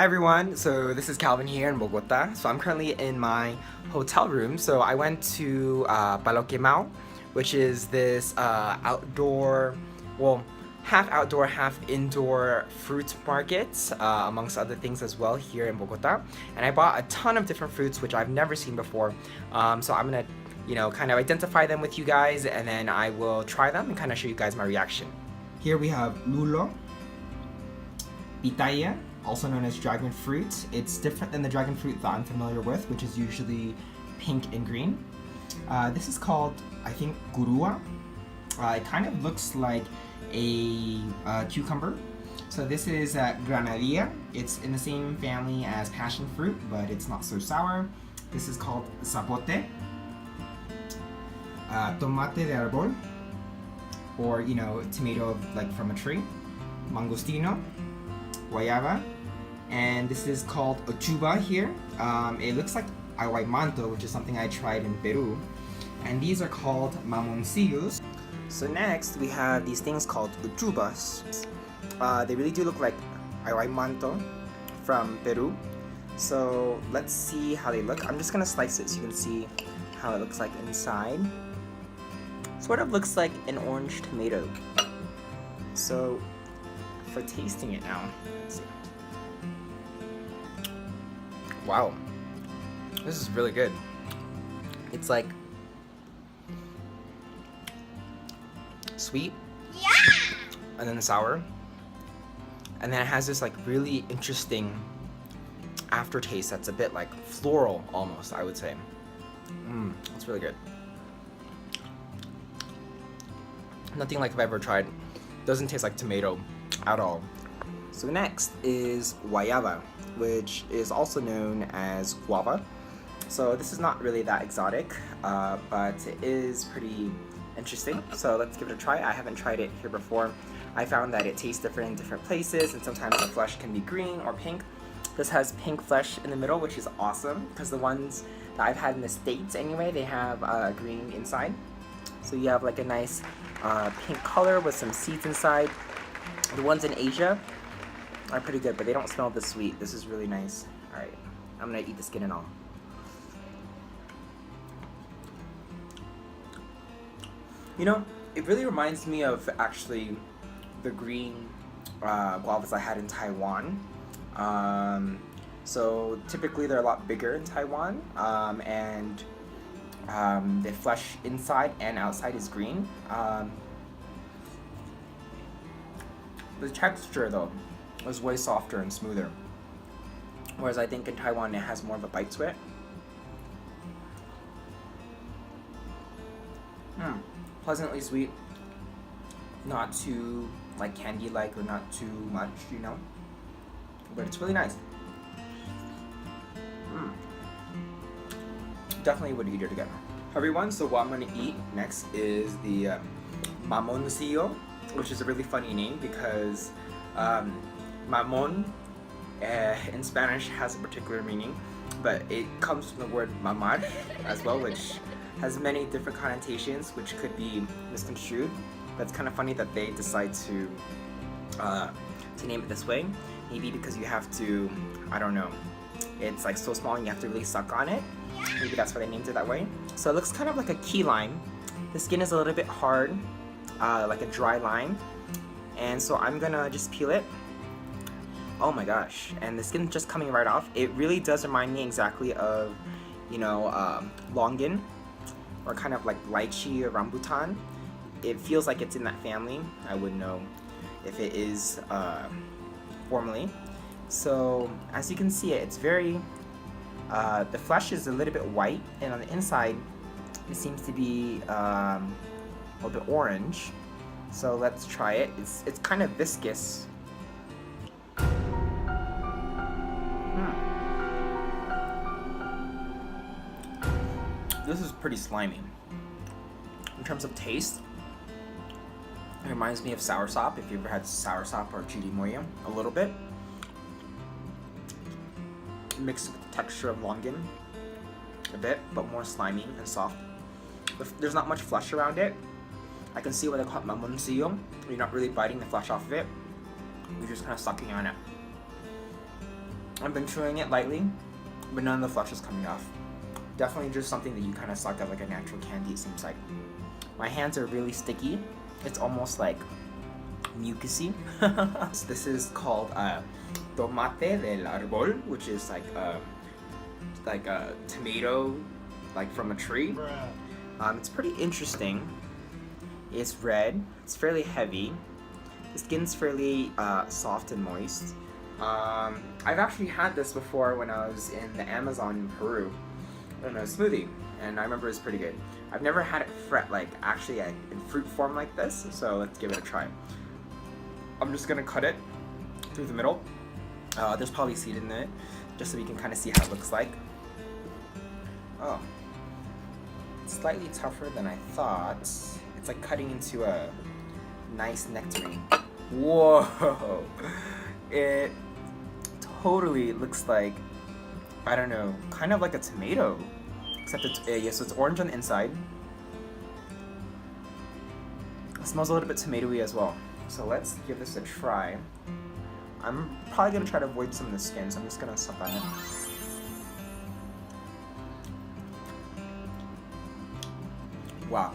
Hi everyone, so this is Calvin here in Bogota. So I'm currently in my hotel room. So I went to Baloquemao, which is this outdoor, well, half outdoor, half indoor fruit market, amongst other things as well here in Bogota. And I bought a ton of different fruits which I've never seen before. So I'm gonna, kind of identify them with you guys, and then I will try them and kind of show you guys my reaction. Here we have lulo, pitaya, also known as dragon fruit. It's different than the dragon fruit that I'm familiar with, which is usually pink and green. This is called, I think, gurua. It kind of looks like a cucumber. So this is granadilla. It's in the same family as passion fruit, but it's not so sour. This is called zapote. Tomate de árbol, or tomato like from a tree. Mangostino, guayaba, and this is called ochuba here. It looks like manto, which is something I tried in Peru, and these are called mamoncillos. So next we have these things called uchubas. They really do look like manto from Peru. So let's see how they look. I'm just gonna slice it so you can see how it looks like inside. Sort of looks like an orange tomato. So for tasting it now, let's see. Wow, this is really good. It's like sweet, and then sour, and then it has this like really interesting aftertaste that's a bit like floral almost, I would say. It's really good. Nothing like I've ever tried. Doesn't taste like tomato at all. So next is guayaba, which is also known as guava. So this is not really that exotic, but it is pretty interesting. So let's give it a try. I haven't tried it here before. I found that it tastes different in different places, and sometimes the flesh can be green or pink. This has pink flesh in the middle, which is awesome, because the ones that I've had in the States anyway, they have green inside. So you have like a nice pink color with some seeds inside. The ones in Asia are pretty good, but they don't smell this sweet. This is really nice. Alright, I'm gonna eat the skin and all. It really reminds me of actually the green guavas I had in Taiwan. So typically they're a lot bigger in Taiwan, and the flesh inside and outside is green. The texture though was way softer and smoother, whereas I think in Taiwan it has more of a bite to it. Pleasantly sweet, not too like candy-like or not too much, but it's really nice. Definitely would eat it again. Everyone, so what I'm gonna eat next is the mamoncillo, which is a really funny name because mamon in Spanish has a particular meaning, but it comes from the word mamar as well, which has many different connotations which could be misconstrued. But it's kind of funny that they decide to name it this way. Maybe because you have to, I don't know, it's like so small and you have to really suck on it. Maybe that's why they named it that way. So it looks kind of like a key lime. The skin is a little bit hard, like a dry lime. And so I'm gonna just peel it. Oh my gosh, and the skin's just coming right off. It really does remind me exactly of, longan, or kind of like lychee or rambutan. It feels like it's in that family. I wouldn't know if it is formally. So as you can see it's very, the flesh is a little bit white, and on the inside it seems to be a little bit orange. So let's try it. It's kind of viscous. This is pretty slimy. In terms of taste, it reminds me of soursop, if you ever had soursop or chirimoya, a little bit. Mixed with the texture of longan a bit, but more slimy and soft. There's not much flesh around it. I can see why they call it mamoncillo. You're not really biting the flesh off of it. You're just kind of sucking on it. I've been chewing it lightly, but none of the flesh is coming off. Definitely just something that you kind of suck at like a natural candy, it seems like. My hands are really sticky. It's almost like mucusy. So this is called tomate del árbol, which is like a tomato like from a tree. It's pretty interesting. It's red. It's fairly heavy. The skin's fairly soft and moist. I've actually had this before when I was in the Amazon in Peru in a smoothie, and I remember it was pretty good. I've never had it actually in fruit form like this, so let's give it a try. I'm just gonna cut it through the middle. There's probably seed in it, just so we can kind of see how it looks like. Oh, it's slightly tougher than I thought. It's like cutting into a nice nectarine. Whoa! It totally looks like, I don't know, kind of like a tomato, except it's so it's orange on the inside. It smells a little bit tomatoey as well. So let's give this a try. I'm probably gonna try to avoid some of the skin, so I'm just gonna suck on it. Wow,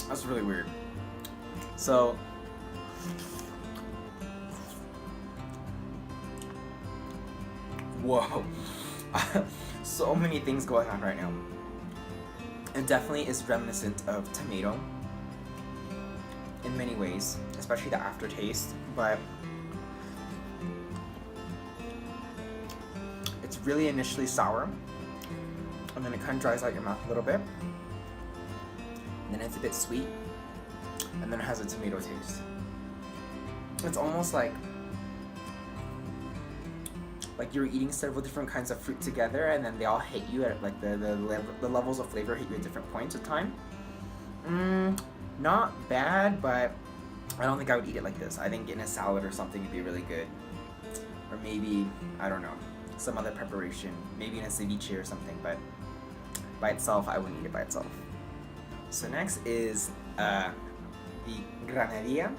that's really weird. So whoa. So many things going on right now. It definitely is reminiscent of tomato in many ways, especially the aftertaste, but it's really initially sour, and then it kind of dries out your mouth a little bit, and then it's a bit sweet, and then it has a tomato taste. It's almost like you're eating several different kinds of fruit together, and then they all hit you at like the levels of flavor hit you at different points of time. Not bad, but I don't think I would eat it like this. I think in a salad or something it'd be really good, or maybe, I don't know, some other preparation, maybe in a ceviche or something. But by itself, I wouldn't eat it by itself. So next is the granadilla.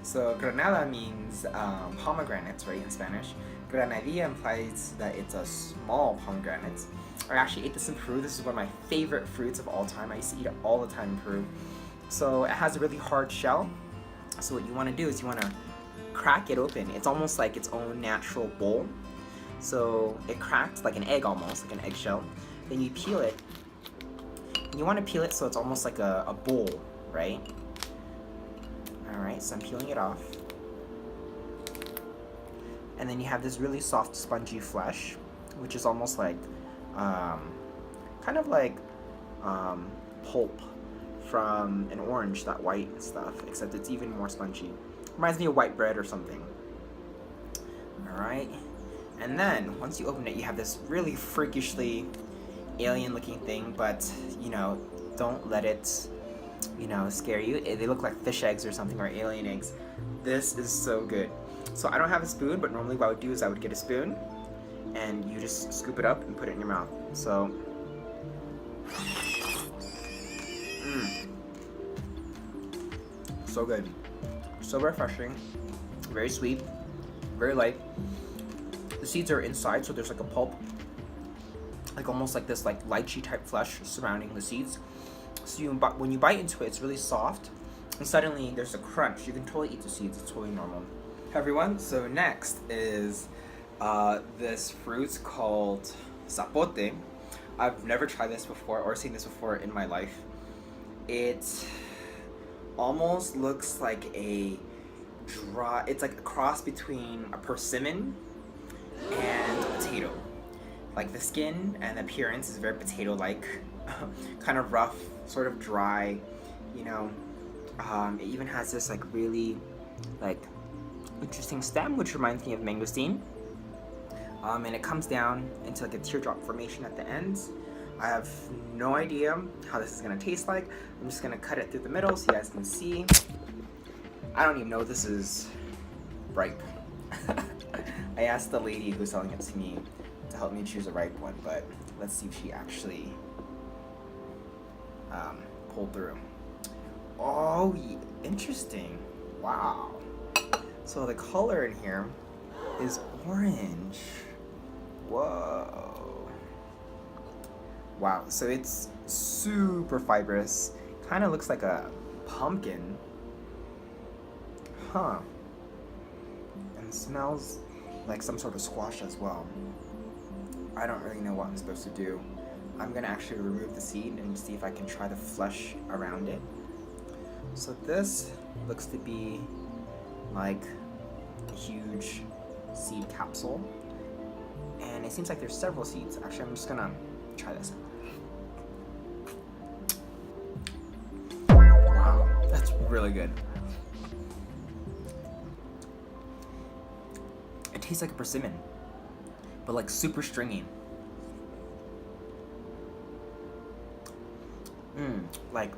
So granada means pomegranates, right, in Spanish. Granadilla implies that it's a small pomegranate. I actually ate this in Peru. This is one of my favorite fruits of all time. I used to eat it all the time in Peru. So it has a really hard shell. So what you want to do is you want to crack it open. It's almost like its own natural bowl. So it cracked like an egg almost, like an eggshell. Then you peel it. And you want to peel it so it's almost like a bowl, right? Alright, so I'm peeling it off. And then you have this really soft, spongy flesh, which is almost like, kind of like pulp from an orange, that white stuff, except it's even more spongy. Reminds me of white bread or something. Alright, and then once you open it, you have this really freakishly alien-looking thing, but, you know, don't let it, you know, scare you. They look like fish eggs or something, or alien eggs. This is so good. So I don't have a spoon, but normally what I would do is I would get a spoon and you just scoop it up and put it in your mouth. So, so good, so refreshing, very sweet, very light. The seeds are inside, so there's like a pulp, like almost like this like lychee type flesh surrounding the seeds. So when you bite into it, it's really soft, and suddenly there's a crunch. You can totally eat the seeds, it's totally normal. Hey everyone, so next is this fruit called zapote. I've never tried this before or seen this before in my life. It almost looks like it's like a cross between a persimmon and a potato. Like the skin and the appearance is very potato-like, kind of rough, sort of dry, you know. It even has this like really like interesting stem, which reminds me of mangosteen. And it comes down into like a teardrop formation at the ends. I have no idea how this is gonna taste like. I'm just gonna cut it through the middle so you guys can see. I don't even know if this is ripe. I asked the lady who's selling it to me to help me choose a ripe one, but let's see if she actually pulled through. Oh, interesting. Wow. So the color in here is orange. Whoa. Wow, so it's super fibrous. Kind of looks like a pumpkin. Huh. And smells like some sort of squash as well. I don't really know what I'm supposed to do. I'm gonna actually remove the seed and see if I can try the flesh around it. So this looks to be like a huge seed capsule. And it seems like there's several seeds. Actually, I'm just gonna try this. Wow, that's really good. It tastes like a persimmon, but like super stringy. Like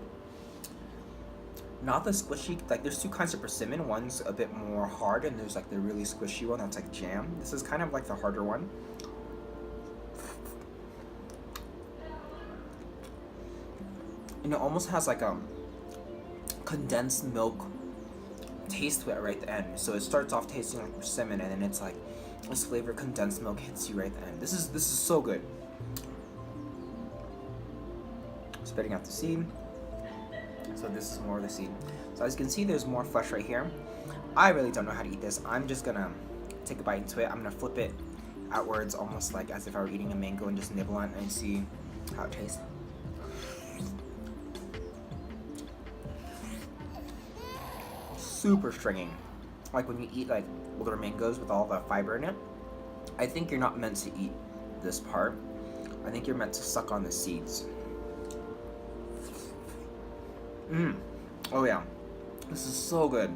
not the squishy, like there's two kinds of persimmon. One's a bit more hard and there's like the really squishy one that's like jam. This is kind of like the harder one. And it almost has like a condensed milk taste to it right at the end. So it starts off tasting like persimmon and then it's like this flavor of condensed milk hits you right at the end. This is so good. Spitting out the seed. So this is more of the seed. So as you can see, there's more flesh right here. I really don't know how to eat this. I'm just gonna take a bite into it. I'm gonna flip it outwards, almost like as if I were eating a mango, and just nibble on it and see how it tastes. Super stringy. Like when you eat like older mangoes with all the fiber in it. I think you're not meant to eat this part. I think you're meant to suck on the seeds. Oh yeah, this is so good.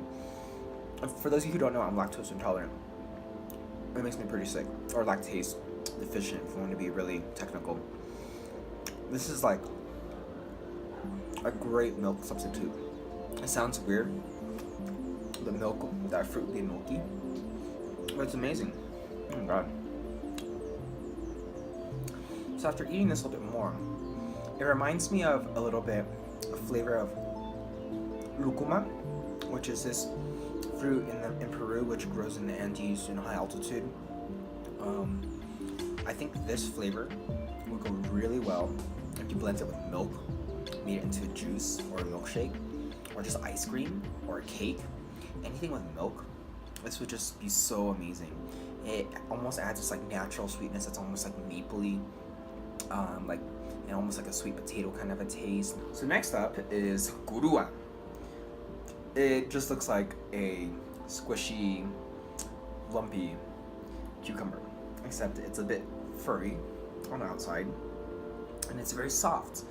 For those of you who don't know, I'm lactose intolerant. It makes me pretty sick, or lactase deficient if you want to be really technical. This is like a great milk substitute. It sounds weird, the milk, that fruit being milky, but it's amazing. Oh my god. So after eating this a little bit more, it reminds me of a little bit a flavor of lucuma, which is this fruit in Peru, which grows in the Andes in high altitude. I think this flavor will go really well if you blend it with milk, made it into a juice or a milkshake, or just ice cream or a cake. Anything with milk, this would just be so amazing. It almost adds this like natural sweetness that's almost like mapley, like and almost like a sweet potato kind of a taste. So next up is gurua. It just looks like a squishy, lumpy cucumber, except it's a bit furry on the outside, and it's very soft. So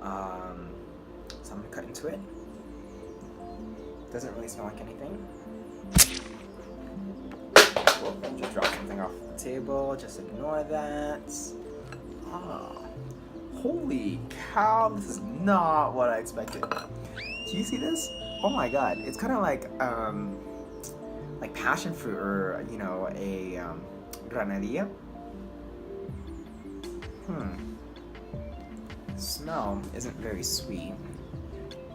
I'm gonna cut into it. Doesn't really smell like anything. Whoa, just dropped something off the table. Just ignore that. Holy cow, this is not what I expected. Do you see this? Oh my god, it's kind of like passion fruit, or you know, a granadilla. The smell isn't very sweet.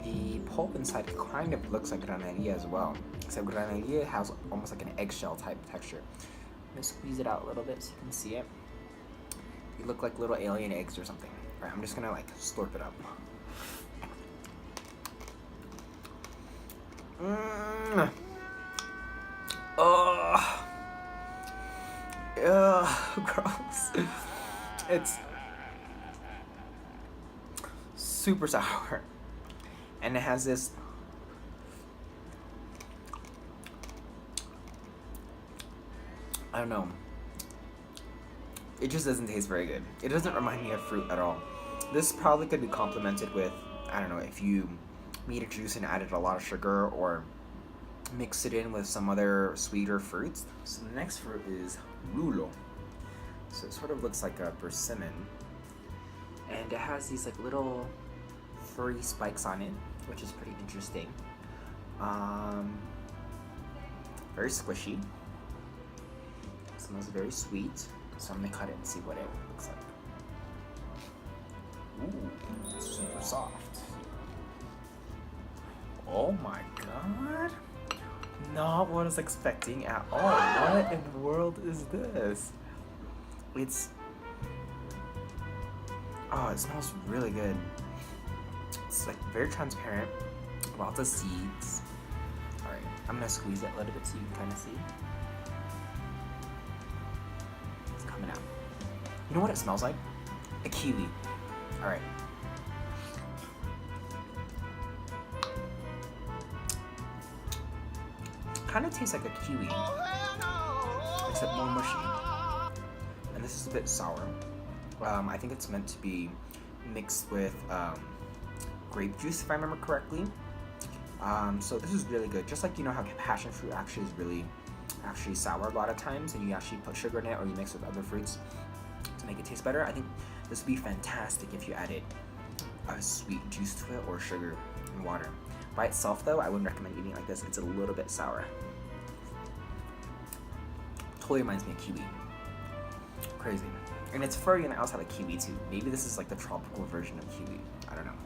The pulp inside kind of looks like granadilla as well, except granadilla has almost like an eggshell type texture. I'm gonna squeeze it out a little bit so you can see it. They look like little alien eggs or something. Alright, I'm just gonna like slurp it up. Oh, gross. It's super sour, and it has this I don't know. It just doesn't taste very good. It doesn't remind me of fruit at all. This probably could be complemented with, I don't know, if you made a juice and added a lot of sugar or mix it in with some other sweeter fruits. So the next fruit is lulo. So it sort of looks like a persimmon. And it has these like little furry spikes on it, which is pretty interesting. Very squishy. It smells very sweet. So I'm gonna cut it and see what it looks like. Ooh, it's super soft. Oh my god. Not what I was expecting at all. What in the world is this? Oh, it smells really good. It's like very transparent, lots of seeds. All right, I'm gonna squeeze it a little bit so you can kind of see. It's coming out. You know what it smells like? A kiwi. All right. Kind of tastes like a kiwi, except more mushy. And this is a bit sour. I think it's meant to be mixed with grape juice, if I remember correctly. So this is really good. Just like you know how passion fruit actually is really sour a lot of times, and you actually put sugar in it or you mix with other fruits to make it taste better. I think this would be fantastic if you added a sweet juice to it or sugar and water. By itself though, I wouldn't recommend eating it like this. It's a little bit sour. Totally reminds me of kiwi. Crazy. And it's furry on the outside like kiwi too. Maybe this is like the tropical version of kiwi. I don't know.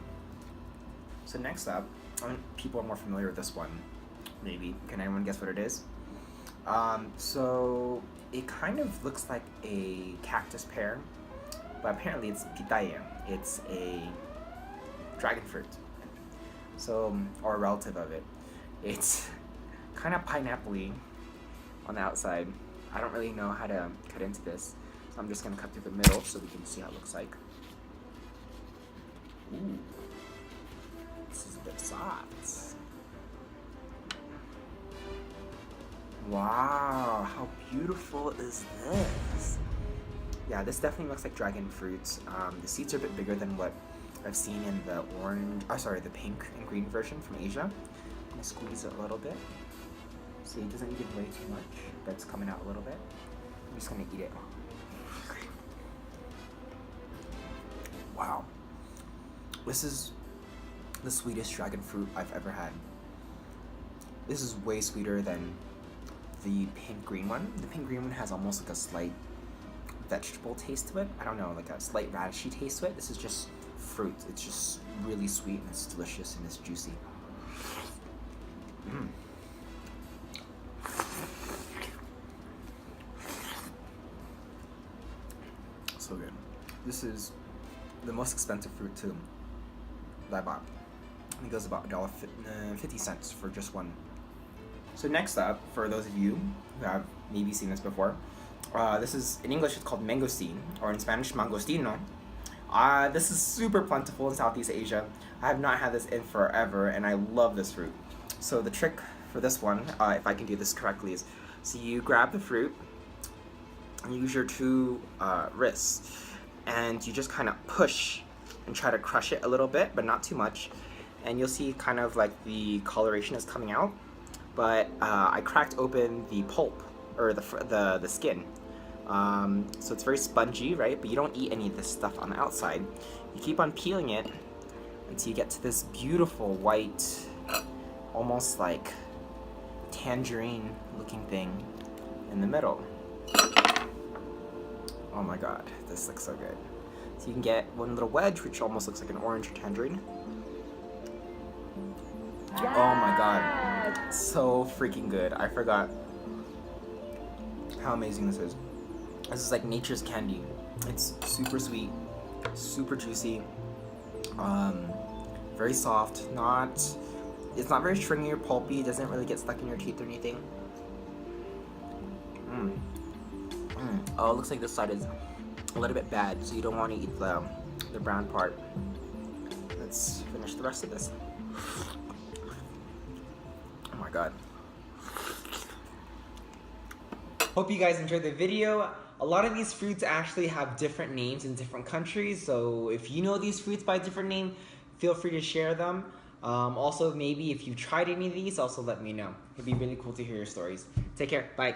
So next up, people are more familiar with this one. Maybe. Can anyone guess what it is? So it kind of looks like a cactus pear, but apparently it's pitaya. It's a dragon fruit. So, or a relative of it. It's kind of pineapple-y on the outside. I don't really know how to cut into this, so I'm just gonna cut through the middle so we can see how it looks like. Ooh, this is a bit soft. Wow, how beautiful is this? Yeah, this definitely looks like dragon fruits. The seeds are a bit bigger than what I've seen in the the pink and green version from Asia. I'm gonna squeeze it a little bit. See, it doesn't give way too much, but it's coming out a little bit. I'm just gonna eat it. Wow. This is the sweetest dragon fruit I've ever had. This is way sweeter than the pink green one. The pink green one has almost like a slight vegetable taste to it. I don't know, like a slight radishy taste to it. This is just fruit. It's just really sweet and it's delicious and it's juicy. So good. This is the most expensive fruit too that I bought. I think it was about $1.50 for just one. So next up, for those of you who have maybe seen this before, this is, in English it's called mangosteen, or in Spanish mangostino. This is super plentiful in Southeast Asia. I have not had this in forever, and I love this fruit. So the trick for this one, if I can do this correctly, is so you grab the fruit, and use your two wrists, and you just kind of push and try to crush it a little bit, but not too much. And you'll see kind of like the coloration is coming out. But I cracked open the pulp, or the skin. So it's very spongy, right? But you don't eat any of this stuff on the outside. You keep on peeling it until you get to this beautiful white, almost like tangerine looking thing in the middle. Oh my god, this looks so good. So you can get one little wedge, which almost looks like an orange or tangerine. Yes! Oh my god, so freaking good. I forgot how amazing this is. This is like nature's candy. It's super sweet, super juicy, very soft. It's not very stringy or pulpy. It doesn't really get stuck in your teeth or anything. Oh, it looks like this side is a little bit bad, so you don't want to eat the brown part. Let's finish the rest of this. Oh my god. Hope you guys enjoyed the video. A lot of these fruits actually have different names in different countries, so if you know these fruits by a different name, feel free to share them. Also, maybe if you've tried any of these, also let me know. It'd be really cool to hear your stories. Take care. Bye.